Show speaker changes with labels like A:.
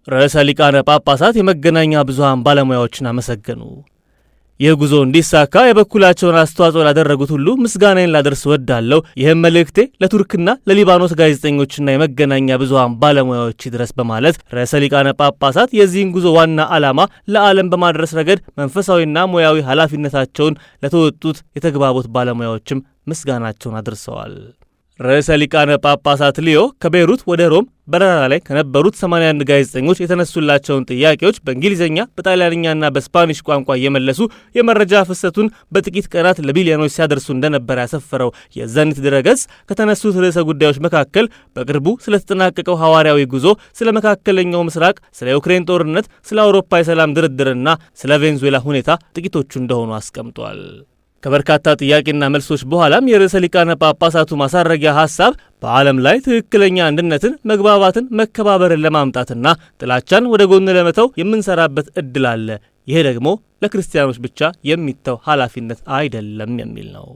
A: ርዕሰ ሊቃነ ጳጳሳት የመገናኛ ብዙሃን ባለሙያዎችን አመሰገኑ። ይህ ጉዞ እንዲሳካ የበኩላቸውን አስተዋጽኦ ላደረጉት ሁሉ ምስጋናዬን ላደርስ እወዳለሁ። ይህም መልእክቴ ለቱርክና ለሊባኖስ ጋዜጠኞችና የመገናኛ ብዙሃን ባለሙያዎች ይድረስ በማለት ርዕሰ ሊቃነ ጳጳሳት የዚህን ጉዞ ዋና ዓላማ ለዓለም በማድረስ ረገድ መንፈሳዊና ሙያዊ ኃላፊነታቸውን ለተወጡት የተግባቦት ባለሙያዎችም ምስጋናቸውን አድርሰዋል። ርዕሰ ሊቃነ ጳጳሳት ሊዮ ከቤይሩት ወደ ሮም በረራ ላይ ከነበሩት 81 ጋዜጠኞች የተነሱላቸውን ጥያቄዎች በእንግሊዝኛ በጣሊያንኛና በስፓኒሽ ቋንቋ እየመለሱ የመረጃ ፍሰቱን በጥቂት ቀናት ለቢሊዮኖች ሲያደርሱ እንደነበር ያሰፈረው የዘኒት ድረገጽ ከተነሱት ርዕሰ ጉዳዮች መካከል በቅርቡ ስለተጠናቀቀው ሐዋርያዊ ጉዞ፣ ስለ መካከለኛው ምስራቅ፣ ስለ ዩክሬን ጦርነት፣ ስለ አውሮፓ የሰላም ድርድርና ስለ ቬንዙዌላ ሁኔታ ጥቂቶቹ እንደሆኑ አስቀምጧል። ከበርካታ ጥያቄና መልሶች በኋላም የርዕሰ ሊቃነ ጳጳሳቱ ማሳረጊያ ሐሳብ በዓለም ላይ ትክክለኛ አንድነትን፣ መግባባትን፣ መከባበርን ለማምጣትና ጥላቻን ወደ ጎን ለመተው የምንሰራበት ዕድል አለ። ይሄ ደግሞ ለክርስቲያኖች ብቻ የሚተው ኃላፊነት አይደለም የሚል ነው።